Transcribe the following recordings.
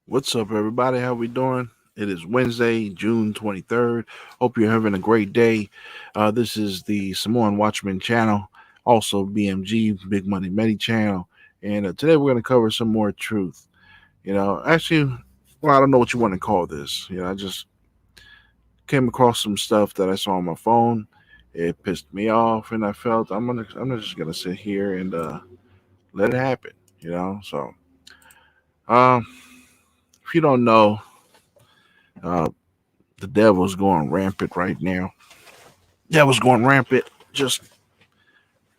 What's up, everybody? How we doing? It is Wednesday, June 23rd. Hope you're having a great day. This is the Samoan Watchman channel, also BMG, Big Money Medi channel. And today we're going to cover some more truth. Actually, I don't know what you want to call this. I just came across some stuff that I saw on my phone. It pissed me off, and I felt I'm not just gonna sit here and let it happen. So um, if you don't know, uh, the devil's going rampant right now. Devil's going rampant, just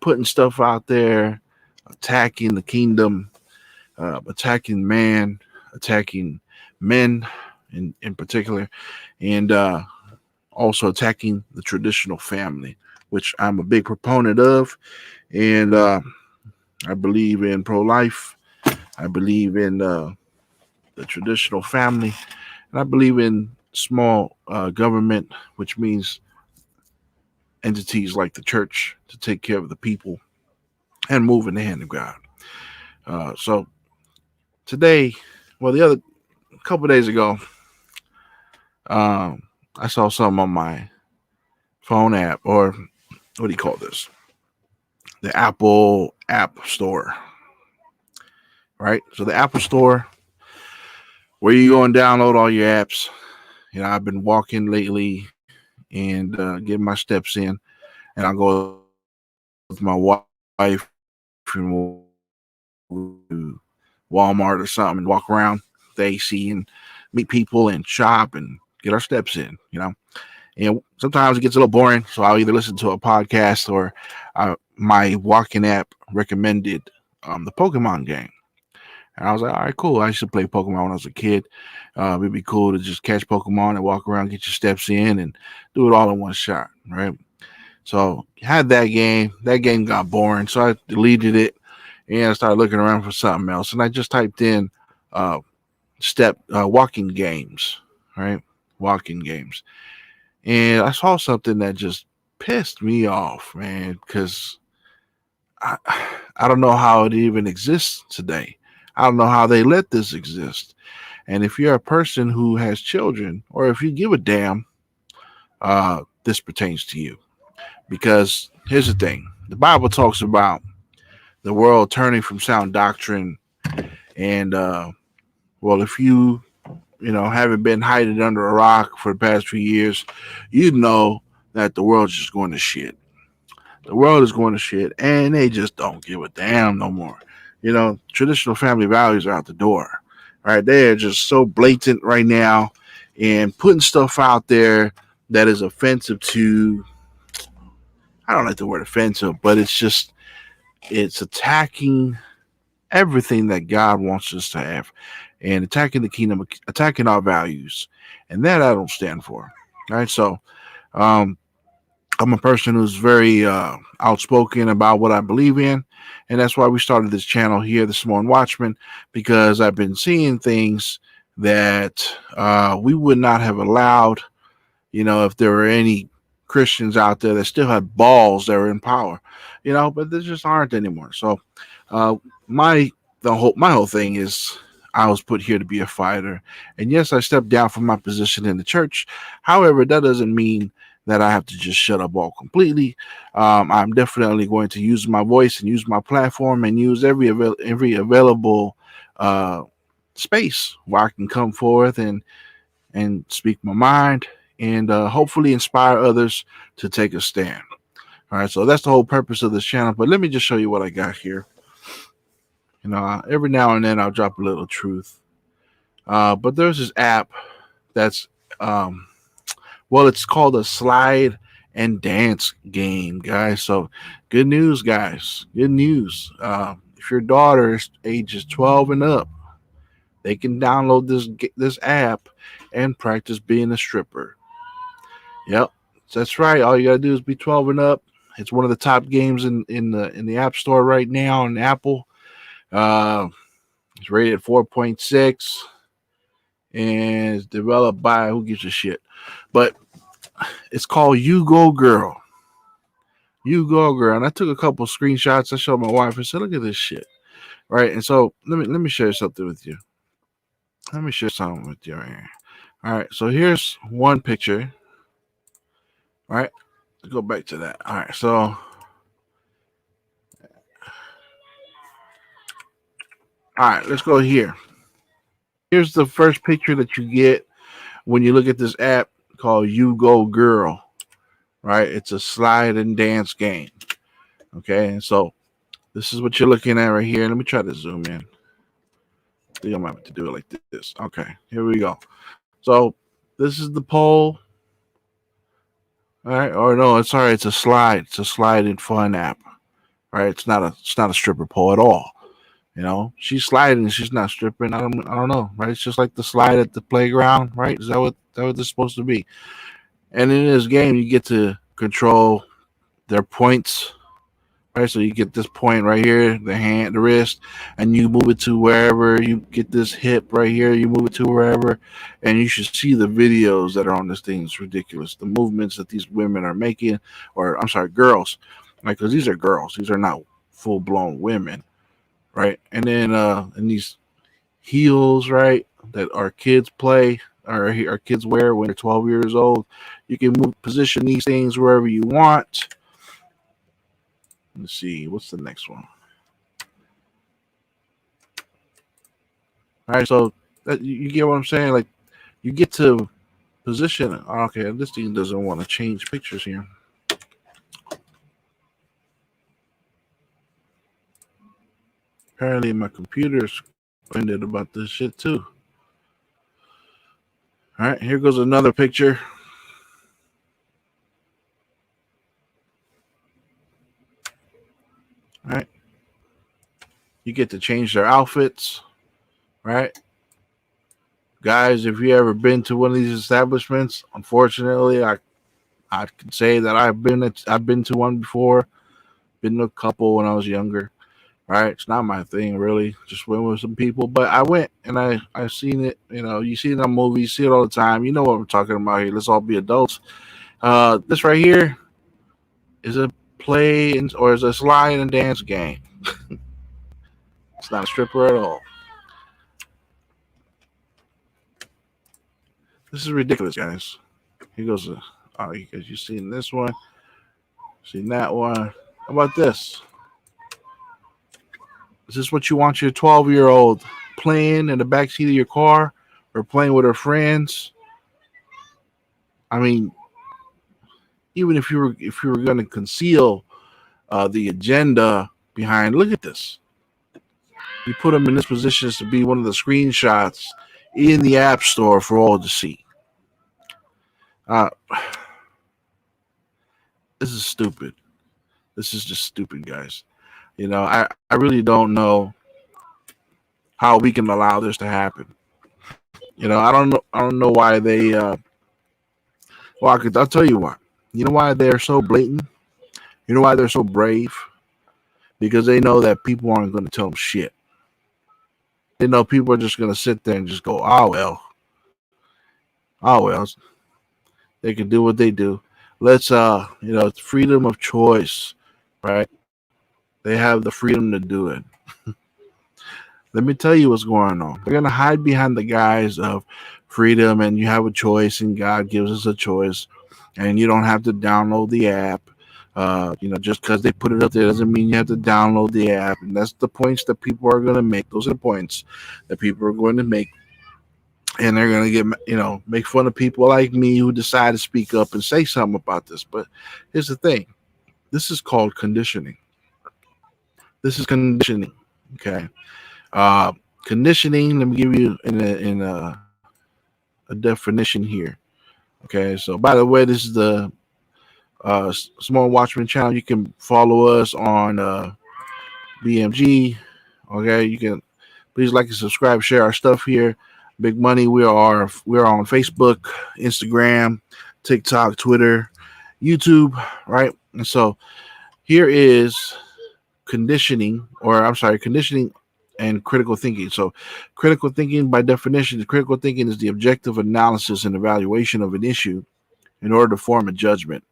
putting stuff out there, attacking the kingdom, attacking man, attacking men in particular, and also attacking the traditional family, which I'm a big proponent of. And I believe in pro life. I believe in the traditional family. And I believe in small government, which means entities like the church to take care of the people and move in the hand of God. So today, the other couple of days ago, um, I saw something on my phone app, or what do you call this? The Apple App Store, right? So the Apple Store, where you go and download all your apps. I've been walking lately and getting my steps in, and I'll go with my wife and we'll go to Walmart or something and walk around the AC and meet people and shop and get our steps in. And sometimes it gets a little boring, so I'll either listen to a podcast or my walking app recommended the Pokemon game. And I was like, all right, cool. I used to play Pokemon when I was a kid. It'd be cool to just catch Pokemon and walk around, get your steps in, and do it all in one shot, right? So had that game. That game got boring, so I deleted it and I started looking around for something else. And I just typed in uh, walking games, right? Walking games, and I saw something that just pissed me off, man, because I, I don't know how it even exists today. I don't know how they let this exist. And if you're a person who has children, or if you give a damn, this pertains to you. Because here's the thing: the Bible talks about the world turning from sound doctrine, and if you haven't been hiding under a rock for the past few years, you know that the world's just going to shit. The world is going to shit, and they just don't give a damn no more. Traditional family values are out the door. Right? They are just so blatant right now, and putting stuff out there that is offensive to. I don't like the word offensive, but it's attacking everything that God wants us to have, and attacking the kingdom, attacking our values, and that I don't stand for. Right? So, um, I'm a person who's very outspoken about what I believe in, and that's why we started this channel here, the Samoan Watchman, because I've been seeing things that we would not have allowed, if there were any Christians out there that still had balls that were in power, but there just aren't anymore. So, uh, my my whole thing is I was put here to be a fighter, and yes, I stepped down from my position in the church. However, that doesn't mean that I have to just shut up all completely. I'm definitely going to use my voice and use my platform and use every available uh, space where I can come forth and speak my mind and hopefully inspire others to take a stand. All right, so that's the whole purpose of this channel. But let me just show you what I got here. Every now and then I'll drop a little truth. But there's this app that's it's called a slide and dance game, guys. So good news, guys. Good news. If your daughter is ages 12 and up, they can download this app and practice being a stripper. Yep, that's right. All you gotta do is be 12 and up. It's one of the top games in the App Store right now on Apple. Uh, it's rated at 4.6 and it's developed by who gives a shit. But it's called You Go Girl. You Go Girl. And I took a couple screenshots. I showed my wife. I said, "Look at this shit." Right. And so let me share something with you. Let me share something with you right here. All right, so here's one picture. All right, let's go back to that. All right, so all right, let's go here. Here's the first picture that you get when you look at this app called You Go Girl. Right, it's a slide and dance game. Okay, and so this is what you're looking at right here. Let me try to zoom in. I think I might have to do it like this. Okay, here we go. So this is the pole. All right, or no, it's sorry, it's a slide. It's a slide and fun app. All right, it's not a stripper pole at all. You know, she's sliding, she's not stripping. I don't know, right? It's just like the slide at the playground, right? Is that what this is supposed to be? And in this game, you get to control their points. Right, so you get this point right here, the hand, the wrist, and you move it to wherever. You get this hip right here, you move it to wherever, and you should see the videos that are on this thing. It's ridiculous. The movements that these women are making, or I'm sorry, girls, like because these are girls, these are not full blown women, right? And then and these heels, right, that our kids play, or our kids wear when they're 12 years old. You can position these things wherever you want. Let's see, what's the next one? All right, so you get what I'm saying? Like, you get to position. Okay, this thing doesn't want to change pictures here. Apparently, my computer's offended about this shit too. All right, here goes another picture. All right, you get to change their outfits. Right, guys, if you ever been to one of these establishments, unfortunately, I can say that I've been to one before. Been to a couple when I was younger. Right, it's not my thing really. Just went with some people, but I went and I seen it. You know, you see it on movies, see it all the time. You know what we're talking about here. Let's all be adults. This right here is a or is a slide and dance game. It's not a stripper at all. This is ridiculous, guys. Here goes you seen this one, seen that one. How about this? Is this what you want your 12-year-old playing in the backseat of your car or playing with her friends? I mean, even if you were going to conceal the agenda behind, look at this. You put them in this position to be one of the screenshots in the app store for all to see. Uh, this is stupid. This is just stupid, guys. You know, I really don't know how we can allow this to happen. You know, I don't know why they. Well, I'll tell you why. You know why they're so blatant. You know why they're so brave? Because they know that people aren't going to tell them shit. They know people are just going to sit there and just go, oh well, they can do what they do. Let's it's freedom of choice, right? They have the freedom to do it. Let me tell you what's going on. They're gonna hide behind the guise of freedom and you have a choice and God gives us a choice and you don't have to download the app. Just because they put it up there doesn't mean you have to download the app. And that's the points that people are going to make. Those are the points that people are going to make. And they're going to make fun of people like me who decide to speak up and say something about this. But here's the thing. This is called conditioning. This is conditioning. Okay. Uh, Conditioning, let me give you a definition here. Okay. So, by the way, this is the Small Watchman channel. You can follow us on BMG. Okay. You can please like and subscribe, share our stuff here. Big Money. We are on Facebook, Instagram, TikTok, Twitter, YouTube, right? And so here is conditioning and critical thinking. So critical thinking, by definition, critical thinking is the objective analysis and evaluation of an issue in order to form a judgment.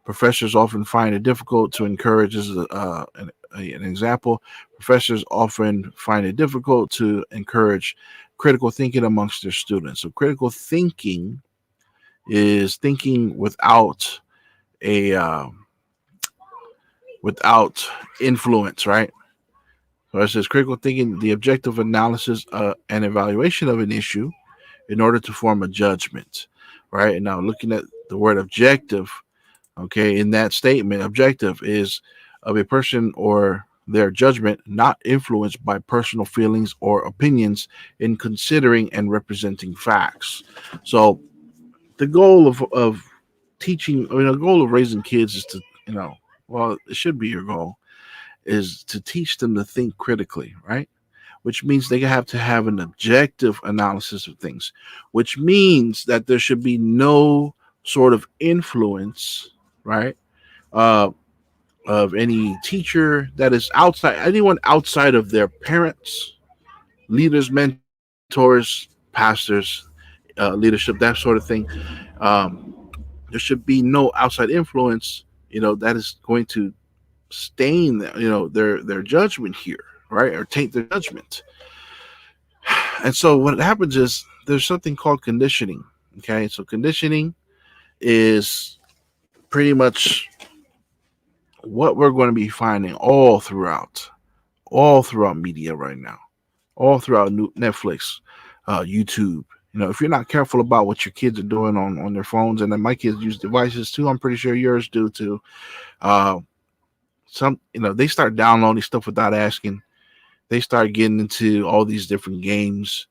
Professors often find it difficult to encourage, as an example, professors often find it difficult to encourage critical thinking amongst their students. So critical thinking is thinking a without influence, right? So it says critical thinking, the objective analysis and evaluation of an issue in order to form a judgment, right? And now looking at the word objective, okay, in that statement, objective is of a person or their judgment not influenced by personal feelings or opinions in considering and representing facts. So the goal of teaching, I mean, the goal of raising kids is to, well, it should be your goal, is to teach them to think critically, right? Which means they have to have an objective analysis of things, which means that there should be no sort of influence, right? Uh, of any teacher that is outside, anyone outside of their parents, leaders, mentors, pastors, leadership, that sort of thing. Um, there should be no outside influence, that is going to stain, their judgment here, right, or taint their judgment. And so what happens is there's something called conditioning. Okay, so conditioning is pretty much what we're going to be finding all throughout media right now, all throughout Netflix, YouTube. If you're not careful about what your kids are doing on their phones, and then my kids use devices too, I'm pretty sure yours do too. Uh, they start downloading stuff without asking. They start getting into all these different games.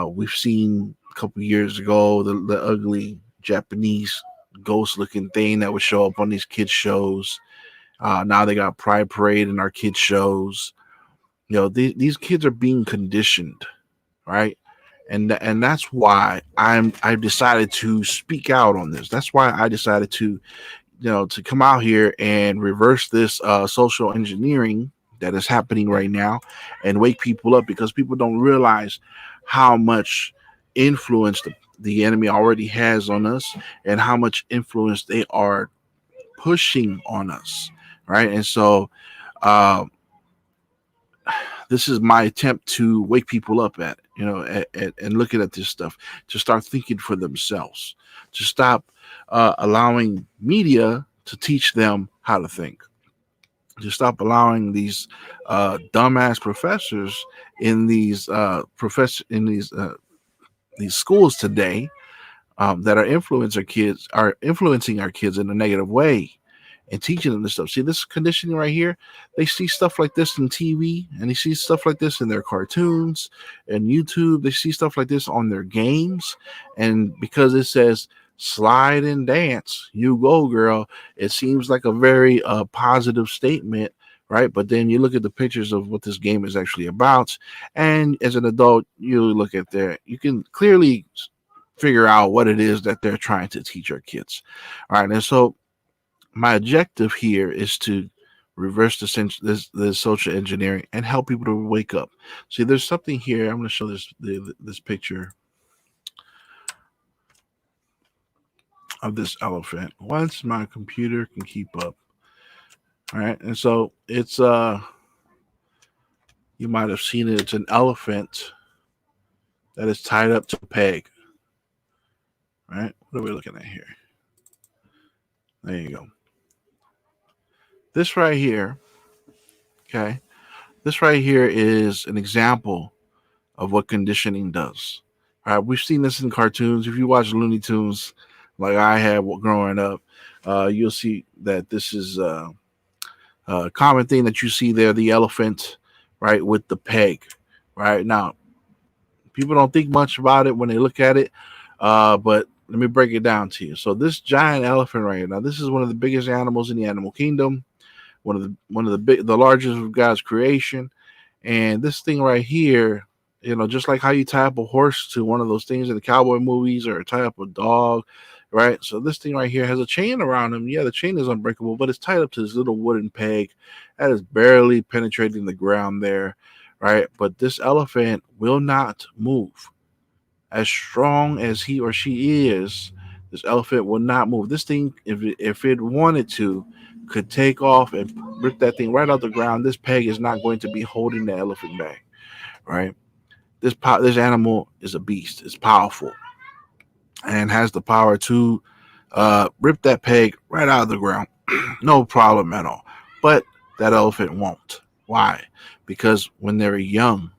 We've seen a couple years ago the ugly Japanese ghost looking thing that would show up on these kids shows. Now they got Pride Parade in our kids shows. These kids are being conditioned, right? And that's why I've decided to speak out on this. That's why I decided to come out here and reverse this social engineering that is happening right now and wake people up, because people don't realize how much influence the enemy already has on us and how much influence they are pushing on us, right? And so uh, this is my attempt to wake people up and looking at this stuff, to start thinking for themselves, to stop allowing media to teach them how to think, to stop allowing these dumbass professors in these schools today, that are influencing our kids in a negative way and teaching them this stuff. See, this conditioning right here, they see stuff like this in TV, and they see stuff like this in their cartoons and YouTube. They see stuff like this on their games. And because it says slide and dance, you go, girl, it seems like a very positive statement, right? But then you look at the pictures of what this game is actually about. And as an adult, you can clearly figure out what it is that they're trying to teach our kids. All right. And so my objective here is to reverse the social engineering and help people to wake up. See, there's something here. I'm going to show this picture of this elephant. Once my computer can keep up. All right. And so it's you might have seen it. It's an elephant that is tied up to a peg. Right? What are we looking at here? There you go. This right here, okay? This right here is an example of what conditioning does. All right, we've seen this in cartoons. If you watch Looney Tunes, like I had growing up, you'll see that this is a common thing that you see there, the elephant, right, with the peg. Right now, people don't think much about it when they look at it, but let me break it down to you. So this giant elephant right here, now this is one of the biggest animals in the animal kingdom, the largest of God's creation. And this thing right here, just like how you tie up a horse to one of those things in the cowboy movies, or tie up a dog, right? So this thing right here has a chain around him. Yeah, the chain is unbreakable, but it's tied up to this little wooden peg that is barely penetrating the ground there, right? But this elephant will not move. As strong as he or she is, this elephant will not move. This thing, if it wanted to, could take off and rip that thing right out the ground. This peg is not going to be holding the elephant back, right? this animal is a beast. It's powerful and has the power to rip that peg right out of the ground. No problem at all. But that elephant won't. Why? Because when they're young,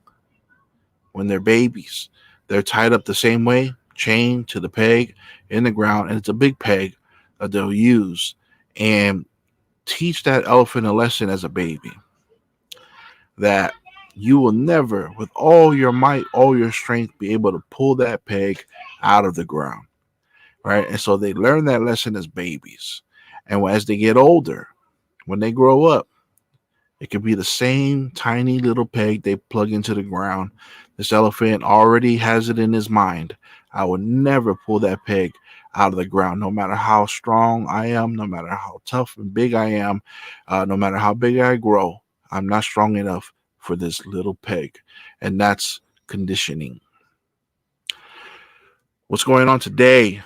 when they're babies, they're tied up the same way, chained to the peg in the ground, and it's a big peg that they'll use and teach that elephant a lesson as a baby that you will never, with all your might, all your strength, be able to pull that peg out of the ground. Right? And so they learn that lesson as babies. And as they get older, when they grow up, it could be the same tiny little peg they plug into the ground. This elephant already has it in his mind. I will never pull that peg out of the ground, no matter how strong I am, no matter how tough and big I am, no matter how big I grow. I'm not strong enough for this little peg. And that's conditioning. What's going on today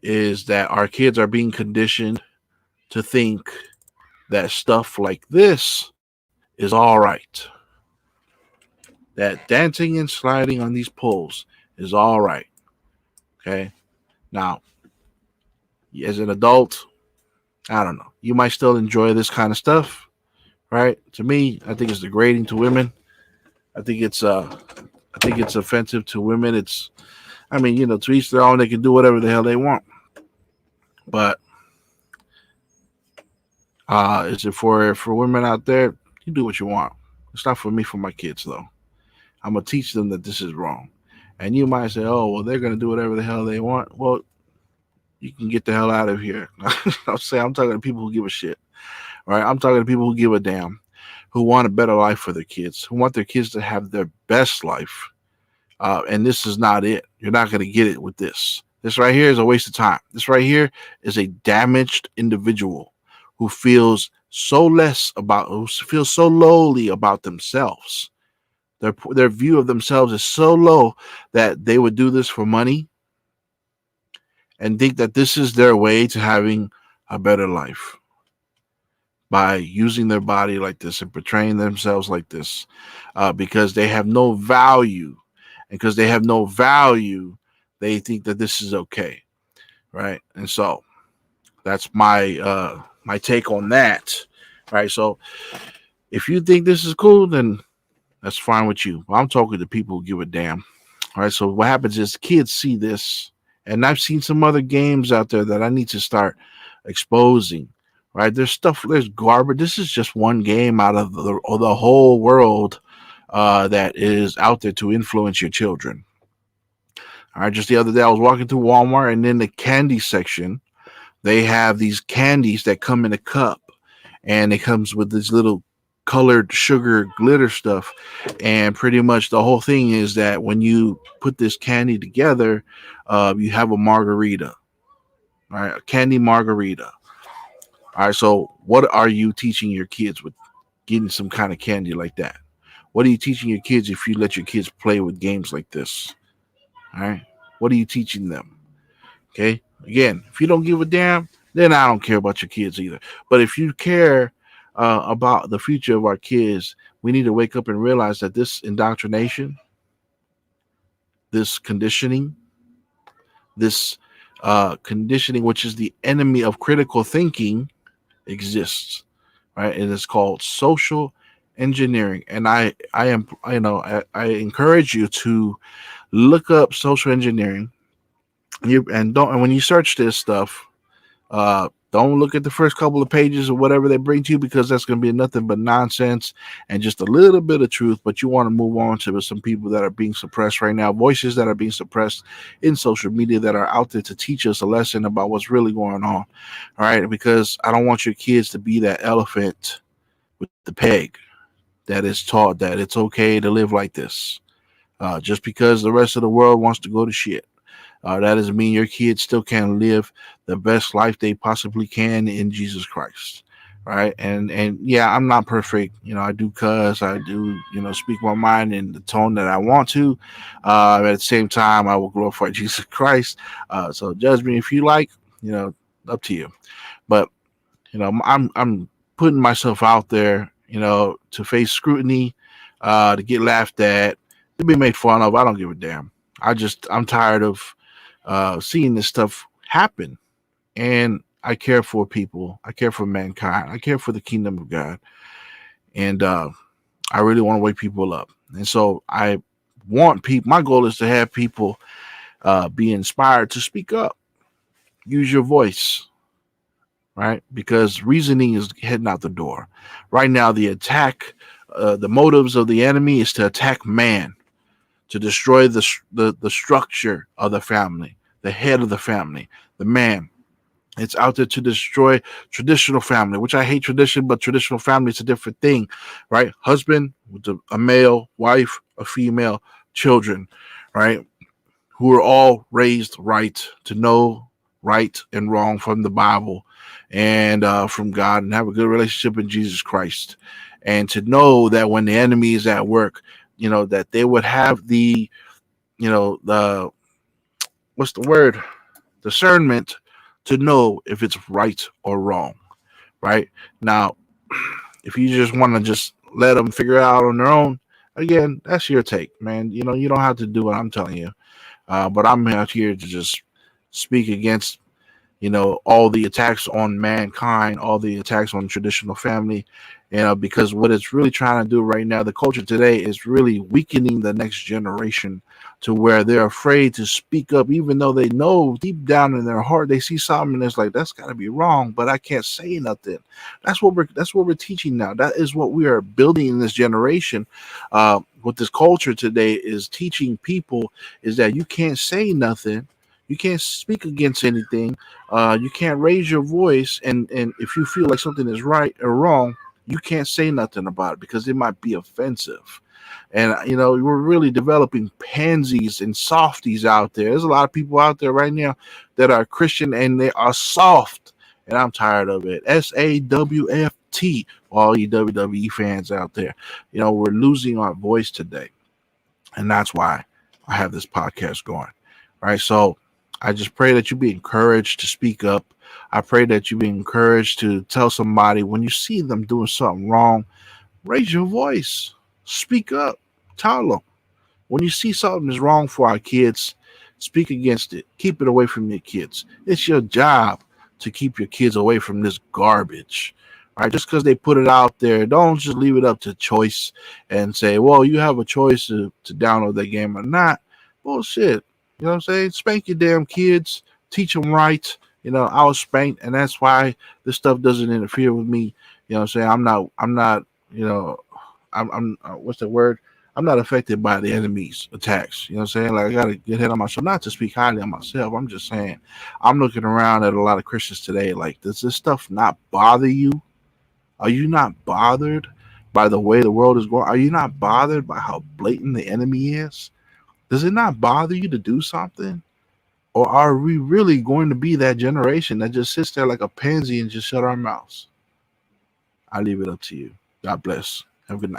is that our kids are being conditioned to think that stuff like this is all right. That dancing and sliding on these poles is all right. Okay. Now, as an adult, I don't know. You might still enjoy this kind of stuff, right? To me, I think it's degrading to women. I think it's offensive to women. I mean, to each their own. They can do whatever the hell they want. But is it for women out there? You do what you want. It's not for me, for my kids though. I'm gonna teach them that this is wrong. And you might say, "Oh, well, they're gonna do whatever the hell they want." Well, you can get the hell out of here. I'm talking to people who give a shit. Right? I'm talking to people who give a damn, who want a better life for their kids, who want their kids to have their best life. And this is not it. You're not gonna get it with this. This right here is a waste of time. This right here is a damaged individual who feels who feels so lowly about themselves. Their view of themselves is so low that they would do this for money and think that this is their way to having a better life by using their body like this and portraying themselves like this, because they have no value. And because they have no value, they think that this is okay, right? And so that's my take on that, right? So if you think this is cool, then that's fine with you. I'm talking to people who give a damn. All right. So what happens is kids see this, and I've seen some other games out there that I need to start exposing. Right. There's garbage. This is just one game out of the whole world that is out there to influence your children. All right. Just the other day, I was walking through Walmart, and in the candy section, they have these candies that come in a cup, and it comes with this little colored sugar glitter stuff. And pretty much the whole thing is that when you put this candy together, you have a margarita. All right, a candy margarita. All right, so what are you teaching your kids with getting some kind of candy like that? What are you teaching your kids if you let your kids play with games like this? All right, what are you teaching them? Okay, again, if you don't give a damn, then I don't care about your kids either. But if you care about the future of our kids, we need to wake up and realize that this indoctrination, this conditioning, this conditioning, which is the enemy of critical thinking, exists, right? And it's called social engineering. And I am, I encourage you to look up social engineering. And when you search this stuff, don't look at the first couple of pages or whatever they bring to you, because that's going to be nothing but nonsense and just a little bit of truth. But you want to move on to some people that are being suppressed right now, voices that are being suppressed in social media that are out there to teach us a lesson about what's really going on. All right. Because I don't want your kids to be that elephant with the peg that is taught that it's okay to live like this. Just because the rest of the world wants to go to shit. That doesn't mean your kids still can't live the best life they possibly can in Jesus Christ, right? And yeah, I'm not perfect. I do cuss, I do speak my mind in the tone that I want to. At the same time, I will glorify Jesus Christ. So judge me if you like. Up to you. But I'm putting myself out there, to face scrutiny, to get laughed at. to be made fun of. I don't give a damn. I'm tired of seeing this stuff happen. And I care for people. I care for mankind. I care for the kingdom of God. And I really want to wake people up. And so I want people, my goal is to have people be inspired to speak up, use your voice, right? Because reasoning is heading out the door. Right now, the motives of the enemy is to attack man, to destroy the structure of the family, the head of the family, the man. It's out there to destroy traditional family, which I hate tradition, but traditional family is a different thing, right? Husband with a male, wife, a female, children, right? Who are all raised right to know right and wrong from the Bible and from God, and have a good relationship in Jesus Christ. And to know that when the enemy is at work, that they would have the what's the word? Discernment to know if it's right or wrong, right? Now, if you just want to just let them figure it out on their own, again, that's your take, man. You don't have to do what I'm telling you. But I'm out here to just speak against all the attacks on mankind, all the attacks on traditional family, because what it's really trying to do right now, the culture today is really weakening the next generation to where they're afraid to speak up, even though they know deep down in their heart they see something and it's like, that's got to be wrong, but I can't say nothing. That's what we're teaching now. That is what we are building in this generation. With this culture today is teaching people is that you can't say nothing, you can't speak against anything, you can't raise your voice, and if you feel like something is right or wrong, you can't say nothing about it because it might be offensive. And we're really developing pansies and softies out there. There's a lot of people out there right now that are Christian and they are soft, and I'm tired of it. SAWFT, all you WWE fans out there. We're losing our voice today, and that's why I have this podcast going. Right, so I just pray that you be encouraged to speak up. I pray that you be encouraged to tell somebody when you see them doing something wrong, raise your voice, speak up, tell them. When you see something is wrong for our kids, speak against it. Keep it away from your kids. It's your job to keep your kids away from this garbage. All right, just because they put it out there, don't just leave it up to choice and say, well, you have a choice to download that game or not. Bullshit. You know what I'm saying? Spank your damn kids. Teach them right. I was spanked, and that's why this stuff doesn't interfere with me. You know what I'm saying? I'm not, what's the word? I'm not affected by the enemy's attacks. You know what I'm saying? Like, I got to get ahead on myself. Not to speak highly on myself. I'm just saying, I'm looking around at a lot of Christians today. Like, does this stuff not bother you? Are you not bothered by the way the world is going? Are you not bothered by how blatant the enemy is? Does it not bother you to do something? Or are we really going to be that generation that just sits there like a pansy and just shut our mouths? I leave it up to you. God bless. Have a good night.